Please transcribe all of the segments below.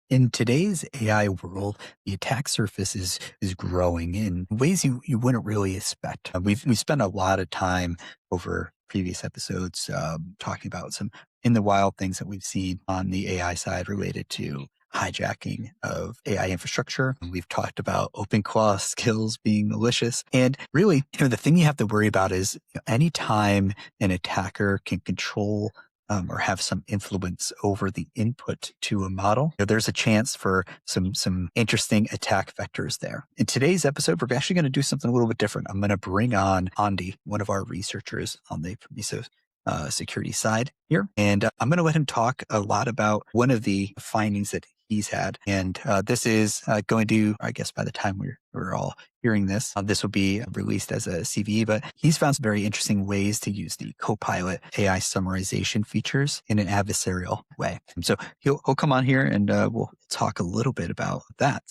In today's AI world, the attack surface is growing in ways you wouldn't really expect. We spent a lot of time over previous episodes talking about some in the wild things that we've seen on the AI side related to hijacking of AI infrastructure. We've talked about open claw skills being malicious. And really, the thing you have to worry about is anytime an attacker can control or have some influence over the input to a model, there's a chance for some interesting attack vectors there. In today's episode, we're actually going to do something a little bit different. I'm going to bring on Andy, one of our researchers on the Permiso security side here, and I'm going to let him talk a lot about one of the findings that he's had. And this is going to, I guess, by the time we're all hearing this, this will be released as a CVE, but he's found some very interesting ways to use the Copilot AI summarization features in an adversarial way. So he'll come on here and we'll talk a little bit about that.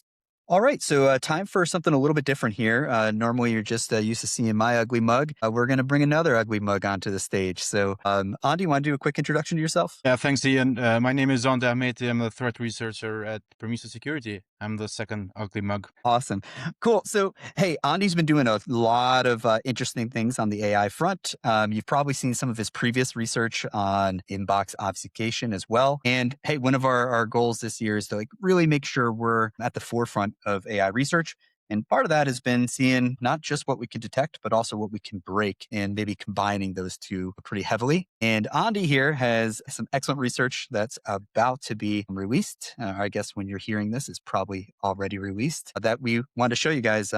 All right, so time for something a little bit different here. Normally, you're just used to seeing my ugly mug. We're going to bring another ugly mug onto the stage. So, Andy, you want to do a quick introduction to yourself? Yeah, thanks, Ian. My name is Zonda Ahmeti. I'm a threat researcher at Permiso Security. I'm the second ugly mug. Awesome. Cool. So, hey, Andy's been doing a lot of interesting things on the AI front. You've probably seen some of his previous research on inbox obfuscation as well. And hey, one of our goals this year is to really make sure we're at the forefront of AI research. And part of that has been seeing not just what we can detect, but also what we can break and maybe combining those two pretty heavily. And Andy here has some excellent research that's about to be released. I guess when you're hearing this, it's probably already released that we want to show you guys.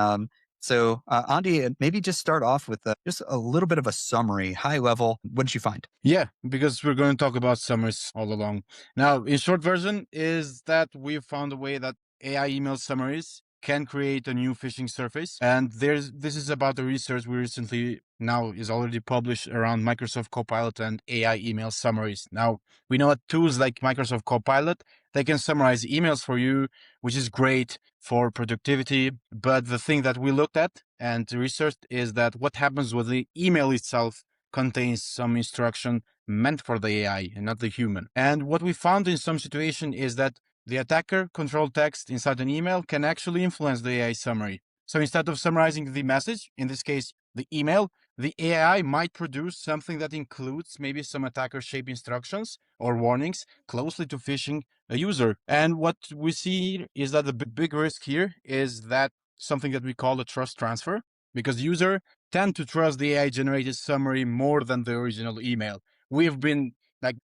So, Andy, maybe just start off with just a little bit of a summary, high level. What did you find? Yeah, because we're going to talk about summaries all along. Now, in short version is that we've found a way that AI email summaries can create a new phishing surface. And this is about the research we recently now is already published around Microsoft Copilot and AI email summaries. Now, we know that tools like Microsoft Copilot, they can summarize emails for you, which is great for productivity. But the thing that we looked at and researched is that what happens with the email itself contains some instruction meant for the AI and not the human. And what we found in some situation is that the attacker control text inside an email can actually influence the AI summary. So instead of summarizing the message, in this case, the email, the AI might produce something that includes maybe some attacker shape instructions or warnings closely to phishing a user. And what we see is that the big risk here is that something that we call a trust transfer, because user tend to trust the AI generated summary more than the original email. We've been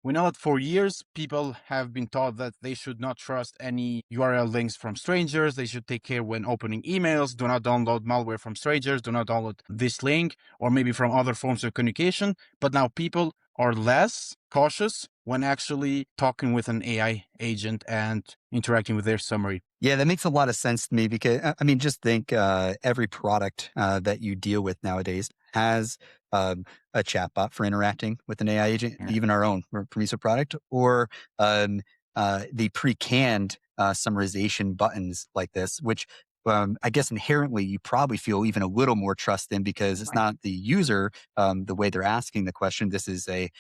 we know that for years, people have been taught that they should not trust any URL links from strangers. They should take care when opening emails. Do not download malware from strangers. Do not download this link or maybe from other forms of communication. But now people are less cautious when actually talking with an AI agent and interacting with their summary. Yeah, that makes a lot of sense to me because, I mean, just think every product that you deal with nowadays has a chatbot for interacting with an AI agent, Yeah. even our own Permiso product, or the pre-canned summarization buttons like this, which I guess inherently you probably feel even a little more trust in because it's not the user, the way they're asking the question. This is a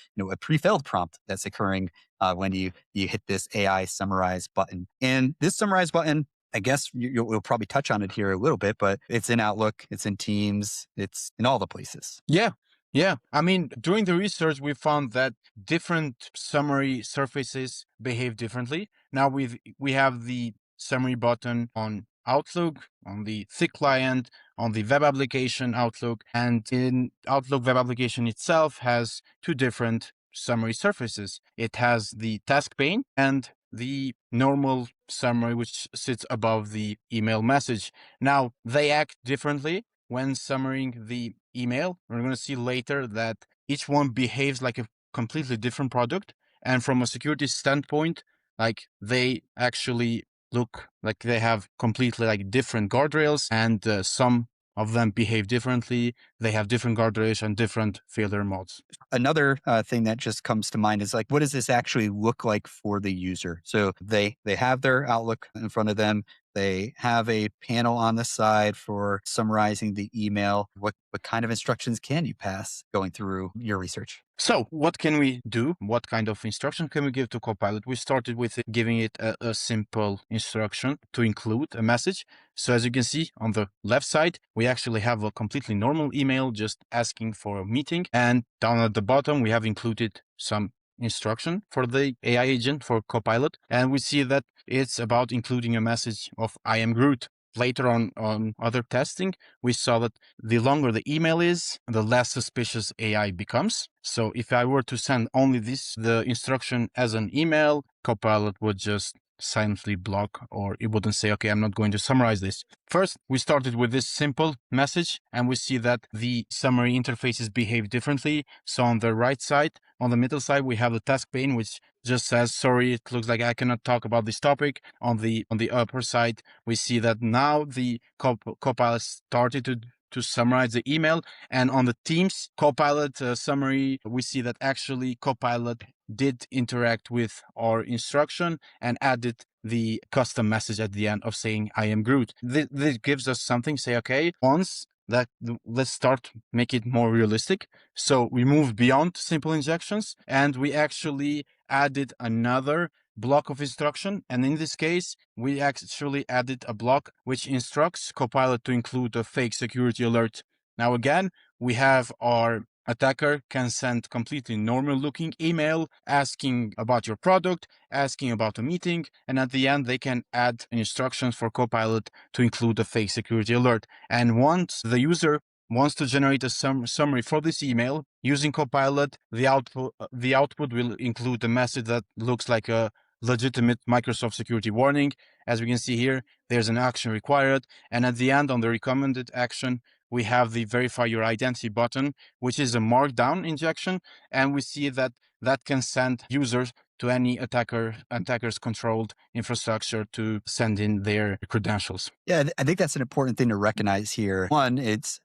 pre-filled prompt that's occurring when you hit this AI summarize button. And this summarize button, I guess we'll probably touch on it here a little bit, but it's in Outlook, it's in Teams, it's in all the places. Yeah. Yeah. I mean, during the research, we found that different summary surfaces behave differently. Now we have the summary button on Outlook, on the thick client, on the web application Outlook, and in Outlook web application itself has two different summary surfaces. It has the task pane and the normal summary, which sits above the email message. Now they act differently when summarizing the email. We're going to see later that each one behaves like a completely different product. And from a security standpoint, like they actually look like they have completely like different guardrails, and some of them behave differently. They have different guardrails and different failure modes. Another thing that just comes to mind is what does this actually look like for the user? So they have their Outlook in front of them. They have a panel on the side for summarizing the email. What kind of instructions can you pass going through your research? So, what can we do? What kind of instruction can we give to Copilot? We started with giving it a simple instruction to include a message. So, as you can see on the left side, we actually have a completely normal email just asking for a meeting. And down at the bottom, we have included some instruction for the AI agent for Copilot. And we see that it's about including a message of I am Groot. Later on other testing, we saw that the longer the email is, the less suspicious AI becomes. So if I were to send only the instruction as an email, Copilot would just silently block, or it wouldn't say, okay, I'm not going to summarize this. First, we started with this simple message and we see that the summary interfaces behave differently. So on the right side, on the middle side, we have the task pane, which just says, sorry, it looks like I cannot talk about this topic. On the upper side, we see that now the Copilot started to summarize the email. And on the Teams Copilot summary, we see that actually Copilot did interact with our instruction and added the custom message at the end of saying, I am Groot. This gives us something, say, okay, once that let's start make it more realistic. So we moved beyond simple injections and we actually added another block of instruction. And in this case, we actually added a block which instructs Copilot to include a fake security alert. Now, again, we have our attacker can send completely normal looking email asking about your product, asking about a meeting, and at the end, they can add instructions for Copilot to include a fake security alert. And once the user wants to generate a summary for this email using Copilot, the output will include a message that looks like a legitimate Microsoft security warning. As we can see here, there's an action required. And at the end, on the recommended action, we have the verify your identity button, which is a markdown injection. And we see that that can send users to any attacker's controlled infrastructure to send in their credentials. Yeah, I think that's an important thing to recognize here. One, it's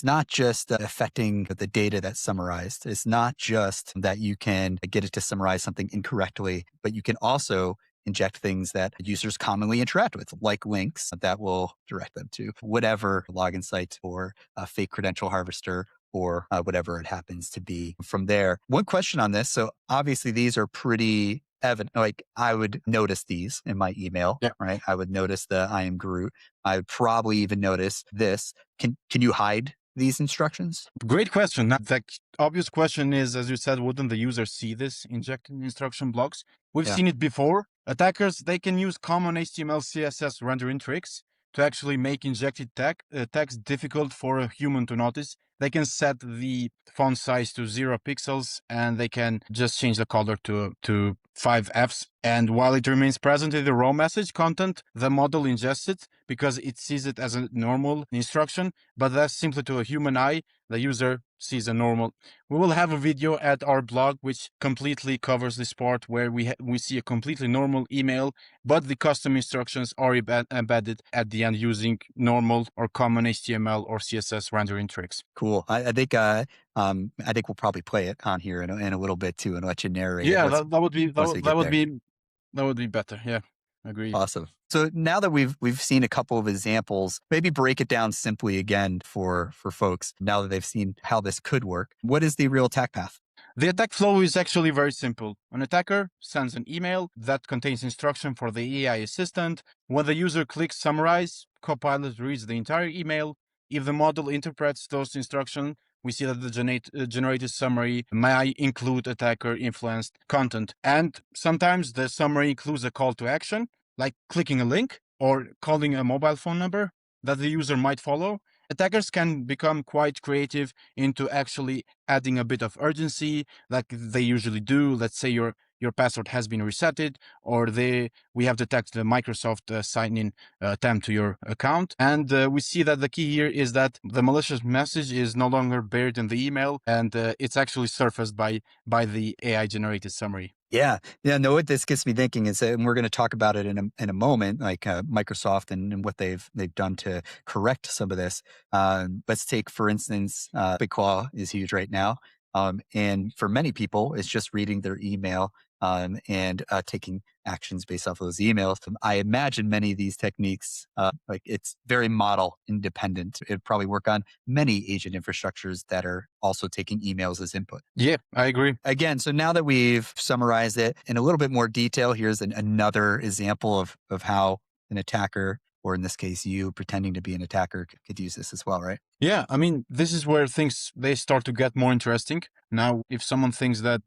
not just affecting the data that's summarized. It's not just that you can get it to summarize something incorrectly, but you can also inject things that users commonly interact with, like links that will direct them to whatever login site or a fake credential harvester or whatever it happens to be from there. One question on this. So obviously these are pretty evident. Like I would notice these in my email, Yeah. right? I would notice the I am Groot. I would probably even notice this. Can you hide these instructions? Great question. Now, the obvious question is, as you said, wouldn't the user see this injected instruction blocks? We've Yeah. seen it before. Attackers, they can use common HTML, CSS rendering tricks to actually make injected text difficult for a human to notice. They can set the font size to 0 pixels and they can just change the color to 5 Fs. And while it remains present in the raw message content, the model ingests it because it sees it as a normal instruction, but that's simply to a human eye. The user sees a normal. We will have a video at our blog which completely covers this part where we see a completely normal email, but the custom instructions are embedded at the end using normal or common HTML or CSS rendering tricks. Cool. I think we'll probably play it on here in a little bit too, and let you narrate it Yeah, that would be once we that get would there. be that would be better. Yeah, agree. Awesome. So now that we've seen a couple of examples, maybe break it down simply again for folks. Now that they've seen how this could work, what is the real attack path? The attack flow is actually very simple. An attacker sends an email that contains instruction for the AI assistant. When the user clicks summarize, Copilot reads the entire email. If the model interprets those instructions, we see that the generated summary may include attacker influenced content. And sometimes the summary includes a call to action, like clicking a link or calling a mobile phone number that the user might follow. Attackers can become quite creative into actually adding a bit of urgency, like they usually do. Let's say your password has been resetted, or we have detected a Microsoft sign-in attempt to your account, and we see that the key here is that the malicious message is no longer buried in the email, and it's actually surfaced by the AI-generated summary. Yeah. Yeah. No, what this gets me thinking is, and we're going to talk about it in a moment, like Microsoft and what they've done to correct some of this. Let's take, for instance, Big Claw is huge right now. And for many people, it's just reading their email and taking actions based off of those emails. I imagine many of these techniques, like it's very model independent. It'd probably work on many agent infrastructures that are also taking emails as input. Yeah, I agree. Again, so now that we've summarized it in a little bit more detail, here's another example of how an attacker, or in this case, you pretending to be an attacker, could use this as well, right? Yeah, I mean, this is where things they start to get more interesting. Now, if someone thinks that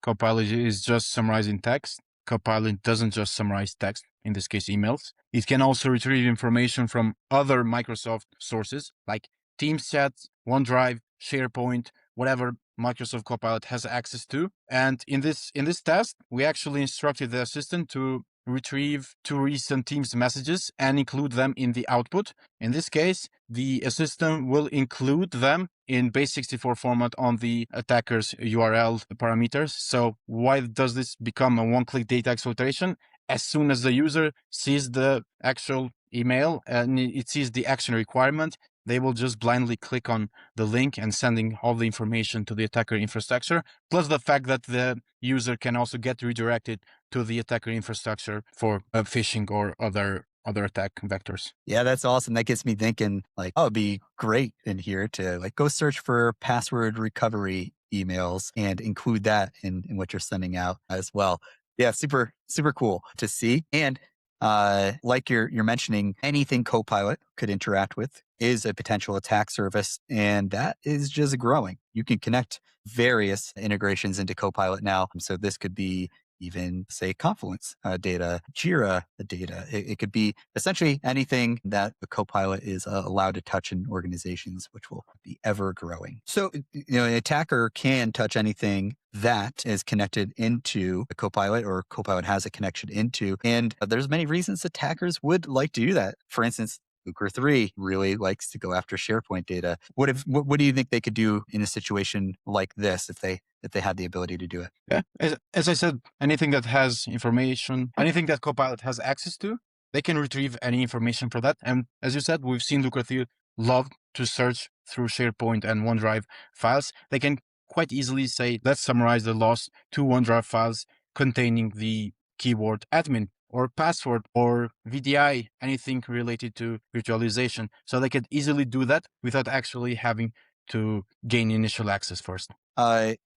Copilot is just summarizing text, Copilot doesn't just summarize text, in this case, emails. It can also retrieve information from other Microsoft sources like Teams chat, OneDrive, SharePoint, whatever Microsoft Copilot has access to. And in this test, we actually instructed the assistant to retrieve two recent Teams messages and include them in the output. In this case, the system will include them in base64 format on the attacker's URL parameters. So why does this become a one-click data exfiltration? As soon as the user sees the actual email and it sees the action requirement, they will just blindly click on the link and sending all the information to the attacker infrastructure, plus the fact that the user can also get redirected to the attacker infrastructure for phishing or other attack vectors. Yeah, that's awesome. That gets me thinking like, oh, it'd be great in here to like go search for password recovery emails and include that in what you're sending out as well. Yeah, super, super cool to see. And like you're mentioning, anything Copilot could interact with is a potential attack surface, and that is just growing. You can connect various integrations into Copilot now. So this could be even say Confluence data, Jira data. It could be essentially anything that the Copilot is allowed to touch in organizations, which will be ever growing. So, an attacker can touch anything that is connected into a Copilot or Copilot has a connection into. And there's many reasons attackers would like to do that. For instance, Lucre 3 really likes to go after SharePoint data. What do you think they could do in a situation like this if they had the ability to do it? Yeah, as I said, anything that has information, anything that Copilot has access to, they can retrieve any information for that. And as you said, we've seen Lucrative love to search through SharePoint and OneDrive files. They can quite easily say, let's summarize the lost two OneDrive files containing the keyword admin or password or VDI, anything related to virtualization. So they could easily do that without actually having to gain initial access first.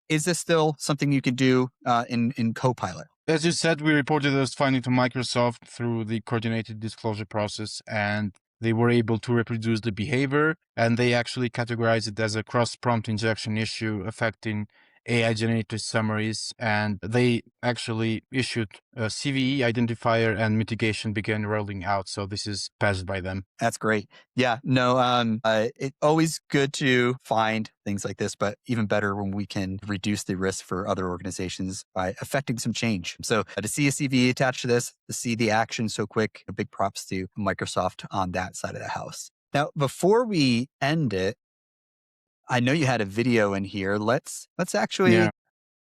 Is this still something you could do in Copilot? As you said, we reported this finding to Microsoft through the coordinated disclosure process, and they were able to reproduce the behavior, and they actually categorized it as a cross-prompt injection issue affecting AI-generated summaries, and they actually issued a CVE identifier and mitigation began rolling out. So this is passed by them. That's great. Yeah, no, it's always good to find things like this, but even better when we can reduce the risk for other organizations by affecting some change. So to see a CV attached to this, to see the action so quick, big props to Microsoft on that side of the house. Now, before we end it, I know you had a video in here. Let's actually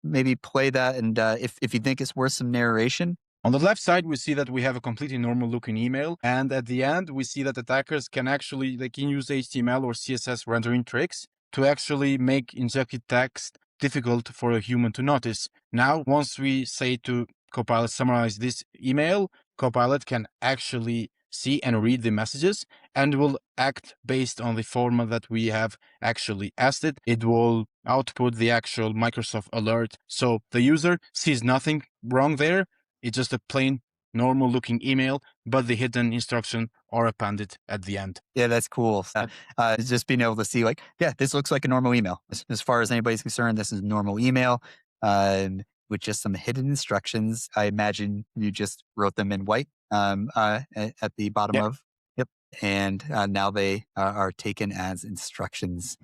maybe play that, and if you think it's worth some narration. On the left side, we see that we have a completely normal looking email. And at the end, we see that attackers can actually, they can use HTML or CSS rendering tricks to actually make injected text difficult for a human to notice. Now, once we say to Copilot summarize this email, Copilot can actually see and read the messages and will act based on the format that we have actually asked it. It will output the actual Microsoft alert. So the user sees nothing wrong there. It's just a plain, normal looking email, but the hidden instruction are appended at the end. Yeah, that's cool. Just being able to see like, yeah, this looks like a normal email. As far as anybody's concerned, this is a normal email with just some hidden instructions. I imagine you just wrote them in white at the bottom Yeah, of. Yep. And now they are taken as instructions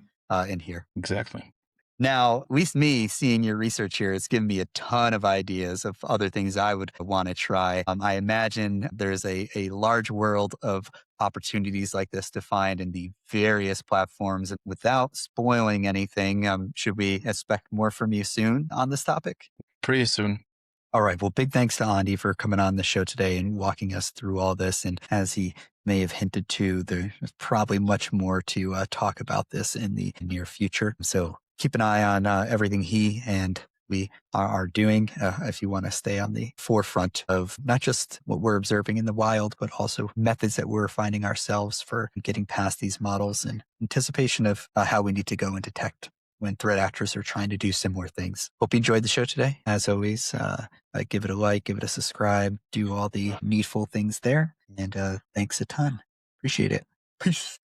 in here. exactly. Now, at least me seeing your research here, it's given me a ton of ideas of other things I would want to try. I imagine there's a large world of opportunities like this to find in the various platforms. Without spoiling anything, should we expect more from you soon on this topic? Pretty soon. All right. Well, big thanks to Andy for coming on the show today and walking us through all this. And as he may have hinted to, there's probably much more to talk about this in the near future. So keep an eye on everything he and we are doing if you want to stay on the forefront of not just what we're observing in the wild, but also methods that we're finding ourselves for getting past these models in anticipation of how we need to go and detect when threat actors are trying to do similar things. Hope you enjoyed the show today. As always, give it a like, give it a subscribe, do all the needful things there. And thanks a ton. Appreciate it. Peace.